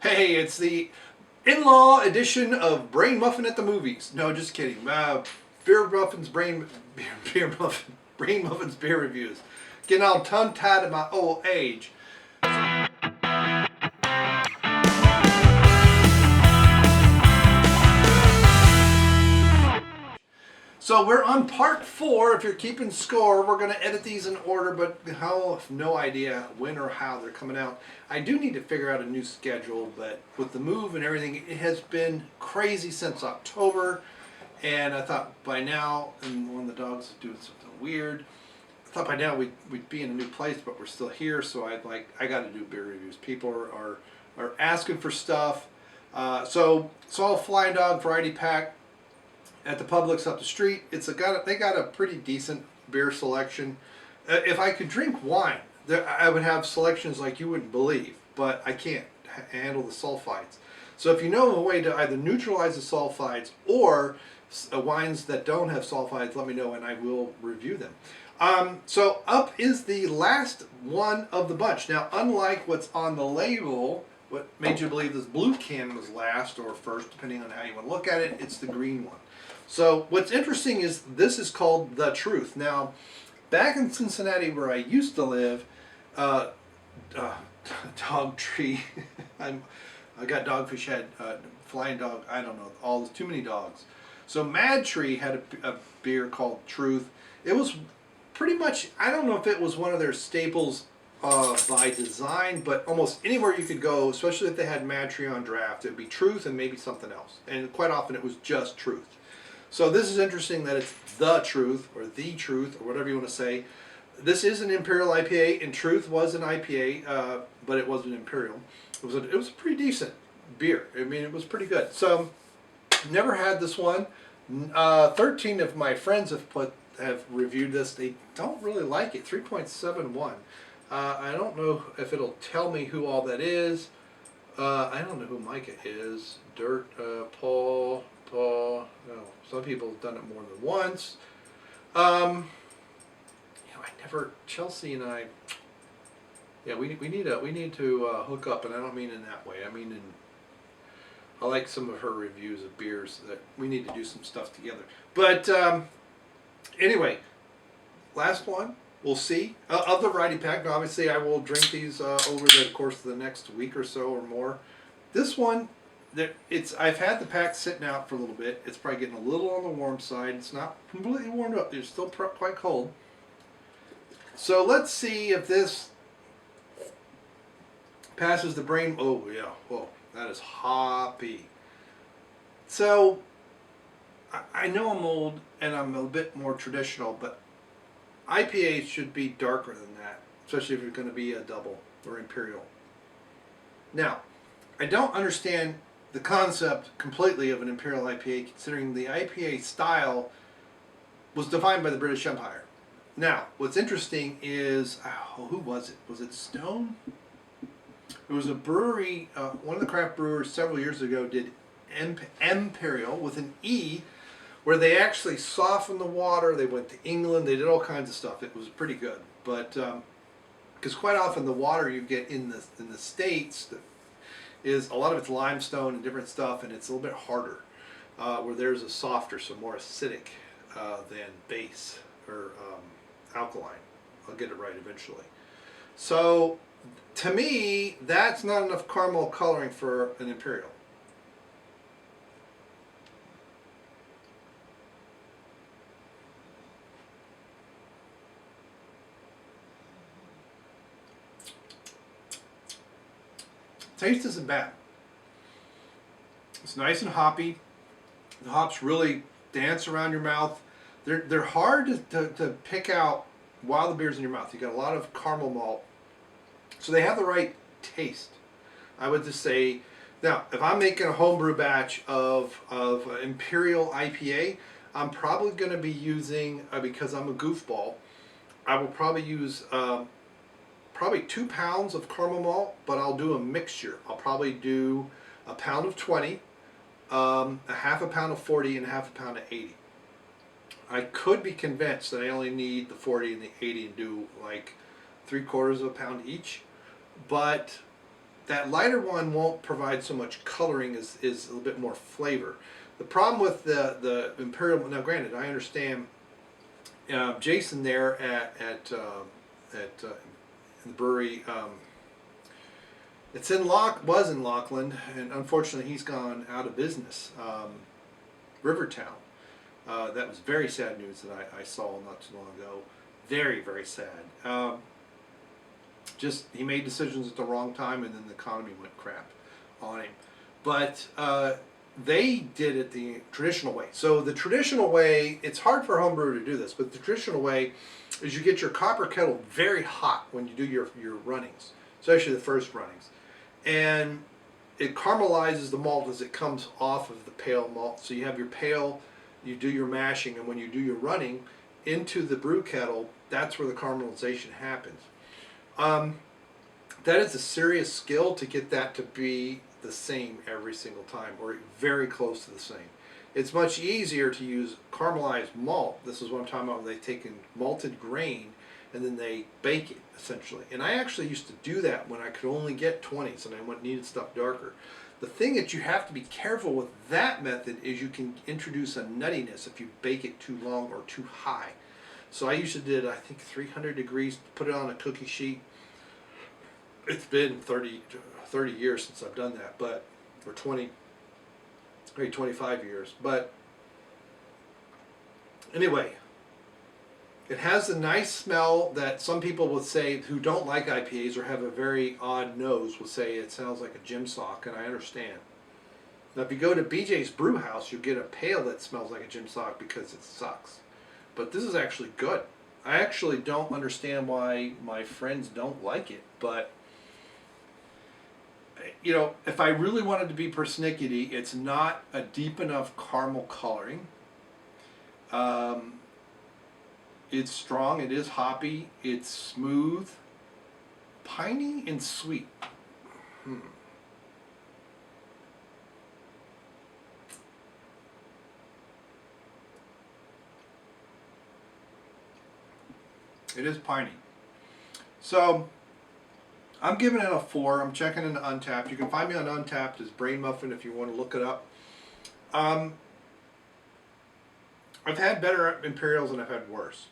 Hey, it's the in-law edition of Brain Muffin at the Movies. No, just kidding. Beer Muffin's Beer Muffin, Brain Muffin's beer reviews. Getting all tongue-tied at my old age. So we're on part 4. If you're keeping score, we're going to edit these in order, but no idea when or how they're coming out. I do need to figure out a new schedule, but with the move and everything, it has been crazy since October. And I thought by now, and one of the dogs is doing something weird, I thought by now we'd be in a new place, but we're still here. So I got to do beer reviews. People are asking for stuff. So saw Flying Dog Variety Pack at the Publix up the street. They got a pretty decent beer selection. If I could drink wine, I would have selections like you wouldn't believe, but I can't handle the sulfites. So if you know a way to either neutralize the sulfites or wines that don't have sulfites, let me know and I will review them. So up is the last one of the bunch. Now, unlike what's on the label, what made you believe this blue can was last or first, depending on how you want to look at it, it's the green one. So what's interesting is this is called The Truth. Now, back in Cincinnati where I used to live, Dog Tree, I got Dogfish Head, Flying Dog, I don't know, too many dogs. So MadTree had a beer called Truth. It was pretty much, I don't know if it was one of their staples by design, but almost anywhere you could go, especially if they had MadTree on draft, it would be Truth and maybe something else. And quite often it was just Truth. So this is interesting that it's The Truth, or The Truth, or whatever you want to say. This is an Imperial IPA, and Truth was an IPA, but it wasn't Imperial. It was a pretty decent beer. I mean, it was pretty good. So, never had this one. 13 of my friends have reviewed this. They don't really like it. 3.71. I don't know if it'll tell me who all that is. I don't know who Micah is. Dirt, Paul. No, some people have done it more than once. Chelsea and I. Yeah, we need to hook up, and I don't mean in that way. I mean I like some of her reviews of beers that we need to do some stuff together. But anyway, last one. We'll see. Of the variety pack, now obviously I will drink these over the course of the next week or so or more. This one, I've had the pack sitting out for a little bit. It's probably getting a little on the warm side. It's not completely warmed up. It's still quite cold. So let's see if this passes the brain. Oh yeah, whoa, that is hoppy. So I know I'm old and I'm a bit more traditional, but IPAs should be darker than that, especially if you're going to be a double or imperial. Now, I don't understand the concept completely of an Imperial IPA, considering the IPA style was defined by the British Empire. Now, what's interesting is, who was it? Was it Stone? It was a brewery, one of the craft brewers several years ago did Imperial with an E, where they actually softened the water. They went to England. They did all kinds of stuff. It was pretty good. But because quite often the water you get in the States is a lot of it's limestone and different stuff, and it's a little bit harder. Where there's a softer, so more acidic than base or alkaline. I'll get it right eventually. So to me, that's not enough caramel coloring for an Imperial. Taste isn't bad. It's nice and hoppy. The hops really dance around your mouth. They're hard to pick out while the beer's in your mouth. You got a lot of caramel malt, so they have the right taste. I would just say, now if I'm making a homebrew batch of Imperial IPA, I'm probably going to be using, because I'm a goofball, I will probably use probably 2 pounds of caramel malt, but I'll do a mixture. I'll probably do a pound of 20, a half a pound of 40, and a half a pound of 80. I could be convinced that I only need the 40 and the 80 and do like 3/4 of a pound each, but that lighter one won't provide so much coloring as is a little bit more flavor. The problem with the Imperial, now granted, I understand Jason there at the brewery. It's was in Lockland, and unfortunately he's gone out of business. Rivertown. That was very sad news that I saw not too long ago. Very, very sad. Just he made decisions at the wrong time, and then the economy went crap on him. But they did it the traditional way. So the traditional way, it's hard for a home brewer to do this, but the traditional way is you get your copper kettle very hot when you do your runnings, especially the first runnings. And it caramelizes the malt as it comes off of the pale malt. So you have your pail, you do your mashing, and when you do your running into the brew kettle, that's where the caramelization happens. That is a serious skill to get that to be the same every single time, or very close to the same. It's much easier to use caramelized malt. This is what I'm talking about, when they take in malted grain and then they bake it, essentially. And I actually used to do that when I could only get 20s and I needed stuff darker. The thing that you have to be careful with that method is you can introduce a nuttiness if you bake it too long or too high. So I usually did, I think, 300 degrees, put it on a cookie sheet. It's been 30 years since I've done that, but, or 20, maybe 25 years. But anyway, it has a nice smell that some people would say, who don't like IPAs or have a very odd nose, will say it sounds like a gym sock, and I understand. Now if you go to BJ's Brew House, you get a pail that smells like a gym sock because it sucks. But this is actually good. I actually don't understand why my friends don't like it, but you know, if I really wanted to be persnickety, it's not a deep enough caramel coloring. It's strong, it is hoppy, it's smooth, piney, and sweet. It is piney. So I'm giving it a 4. I'm checking into Untappd. You can find me on Untappd as Brain Muffin if you want to look it up. I've had better Imperials and I've had worse.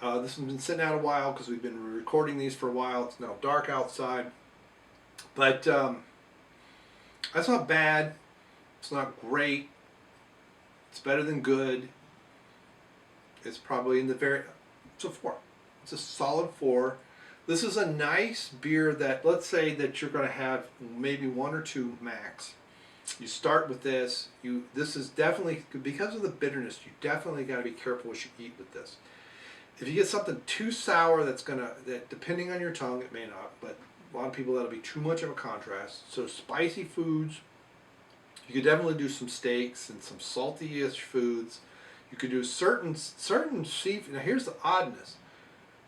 This has been sitting out a while because we've been recording these for a while. It's now dark outside. But that's not bad. It's not great. It's better than good. It's probably in the it's a 4. It's a solid 4. This is a nice beer that, let's say that you're going to have maybe 1 or 2 max. You start with this. This is definitely, because of the bitterness, you definitely got to be careful what you eat with this. If you get something too sour, that depending on your tongue, it may not, but a lot of people that'll be too much of a contrast. So spicy foods, you could definitely do some steaks and some salty-ish foods. You could do certain seafood. Now here's the oddness.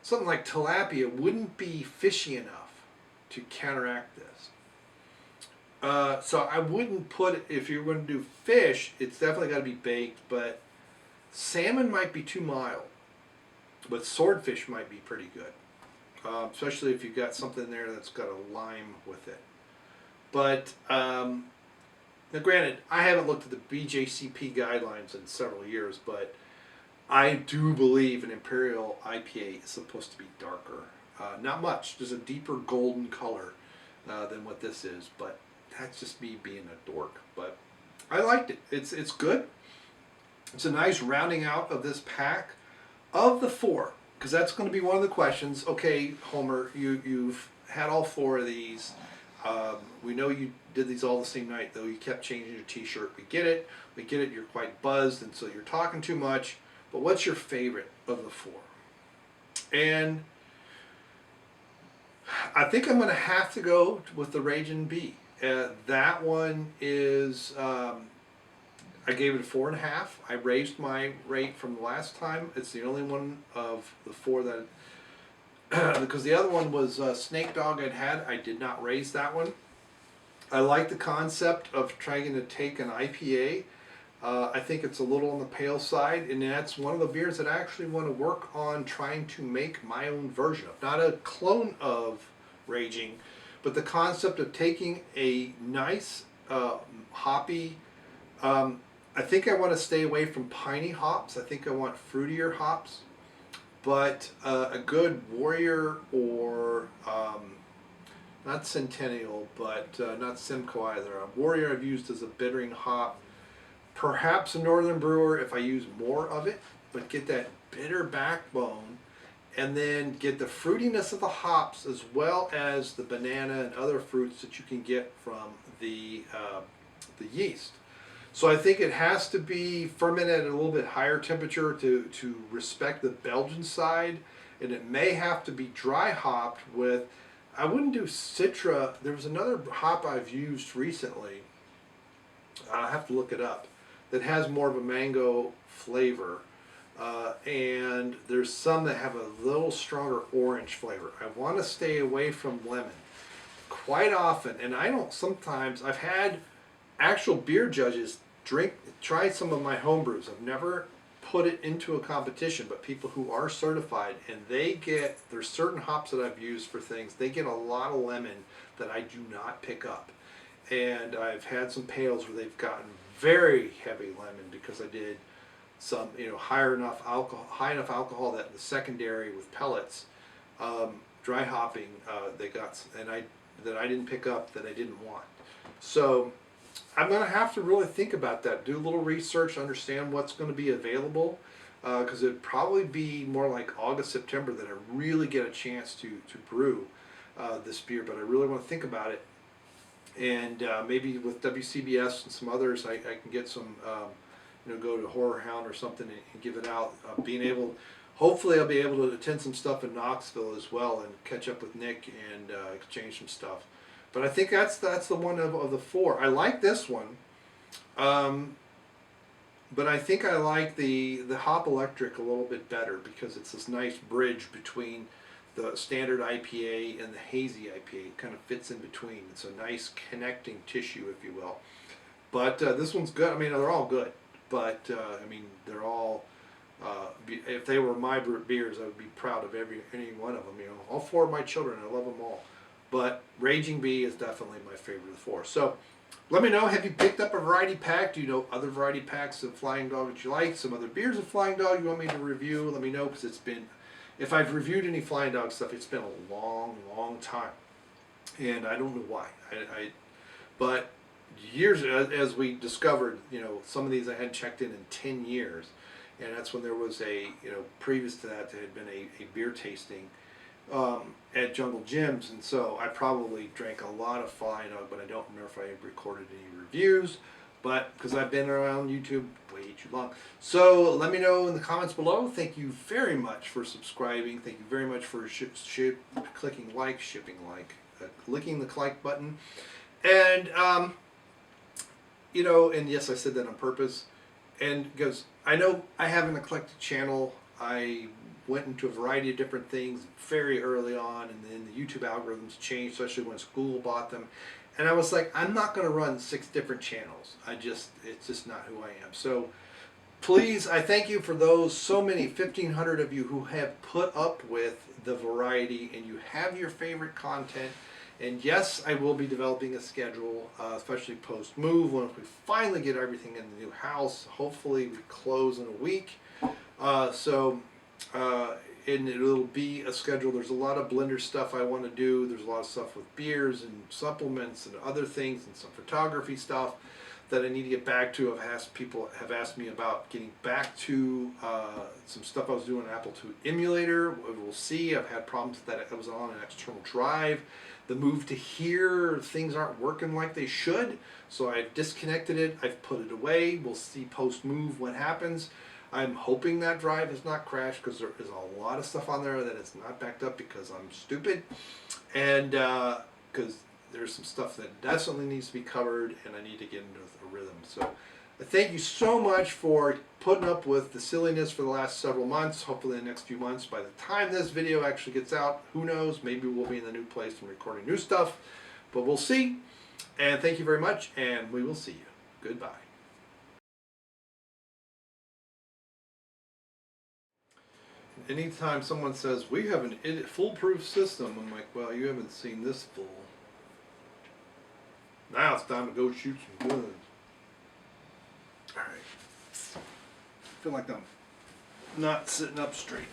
Something like tilapia wouldn't be fishy enough to counteract this. So I wouldn't put it, if you're going to do fish, it's definitely got to be baked, but salmon might be too mild. But swordfish might be pretty good, especially if you've got something there that's got a lime with it. But now granted, I haven't looked at the BJCP guidelines in several years, but I do believe an Imperial IPA is supposed to be darker. Not much, just a deeper golden color than what this is, but that's just me being a dork. But I liked it. It's good. It's a nice rounding out of this pack of the 4, because that's going to be one of the questions. Okay, Homer, you've had all 4 of these. We know you did these all the same night, though you kept changing your t-shirt. We get it. You're quite buzzed, and so you're talking too much. But what's your favorite of the 4? And I think I'm going to have to go with the Ragin' Bee. That one is, I gave it a 4.5. I raised my rate from the last time. It's the only one of the 4 that, because the other one was Snake Dog I'd had. I did not raise that one. I like the concept of trying to take an IPA. I think it's a little on the pale side, and that's one of the beers that I actually want to work on trying to make my own version of. Not a clone of Raging, but the concept of taking a nice hoppy, I think I want to stay away from piney hops. I think I want fruitier hops, but a good Warrior or not Centennial, but not Simcoe either. A Warrior I've used as a bittering hop. Perhaps a Northern Brewer if I use more of it, but get that bitter backbone and then get the fruitiness of the hops as well as the banana and other fruits that you can get from the yeast. So I think it has to be fermented at a little bit higher temperature to respect the Belgian side, and it may have to be dry hopped with, I wouldn't do Citra. There was another hop I've used recently, I'll have to look it up, that has more of a mango flavor. And there's some that have a little stronger orange flavor. I want to stay away from lemon quite often, and I don't sometimes, I've had actual beer judges try some of my homebrews. I've never put it into a competition, but people who are certified, and there's certain hops that I've used for things, they get a lot of lemon that I do not pick up. And I've had some pails where they've gotten very heavy lemon because I did some, high enough alcohol that the secondary with pellets, dry hopping, they got, that I didn't pick up, that I didn't want. So I'm going to have to really think about that, do a little research, understand what's going to be available, because it'd probably be more like August, September that I really get a chance to brew this beer, but I really want to think about it. And maybe with WCBS and some others, I can get some, go to Horror Hound or something and give it out. Hopefully I'll be able to attend some stuff in Knoxville as well and catch up with Nick and exchange some stuff. But I think that's the one of the four. I like this one, but I think I like the Hop Electric a little bit better because it's this nice bridge between the standard IPA and the hazy IPA. It kind of fits in between. It's a nice connecting tissue, if you will. But this one's good. I mean, they're all good. But they're all. If they were my beers, I would be proud of any one of them. All four of my children, I love them all. But Raging Bee is definitely my favorite of the four. So let me know, have you picked up a variety pack? Do you know other variety packs of Flying Dog that you like? Some other beers of Flying Dog you want me to review? Let me know, because it's been, if I've reviewed any Flying Dog stuff, it's been a long, long time. And I don't know why. But years, as we discovered, some of these I hadn't checked in 10 years. And that's when there was previous to that, there had been a beer tasting at Jungle Jim's, and so I probably drank a lot of Flying Dog, but I don't remember if I recorded any reviews, but because I've been around YouTube way too long. So let me know in the comments below. Thank you very much for subscribing. Thank you very much for clicking like, clicking the like button, and and yes, I said that on purpose, and because I know I have an eclectic channel. I went into a variety of different things very early on, and then the YouTube algorithms changed, especially when Google bought them. And I was like, I'm not going to run 6 different channels. It's just not who I am. So please, I thank you for those, so many, 1,500 of you who have put up with the variety, and you have your favorite content. And yes, I will be developing a schedule, especially post-move, when we finally get everything in the new house. Hopefully we close in a week. And it'll be a schedule. There's a lot of blender stuff I want to do. There's a lot of stuff with beers and supplements and other things, and some photography stuff that I need to get back to. People have asked me about getting back to some stuff I was doing on Apple II emulator. We'll see. I've had problems with that. I was on an external drive. The move to here, things aren't working like they should. So I've disconnected it. I've put it away. We'll see post-move what happens. I'm hoping that drive has not crashed, because there is a lot of stuff on there that is not backed up because I'm stupid, and because there's some stuff that definitely needs to be covered, and I need to get into a rhythm. So thank you so much for putting up with the silliness for the last several months. Hopefully in the next few months, by the time this video actually gets out, who knows, maybe we'll be in the new place and recording new stuff, but we'll see. And thank you very much, and we will see you. Goodbye. Anytime someone says, we have an foolproof system, I'm like, well, you haven't seen this fool. Now it's time to go shoot some guns. Alright. Feel like I'm not sitting up straight.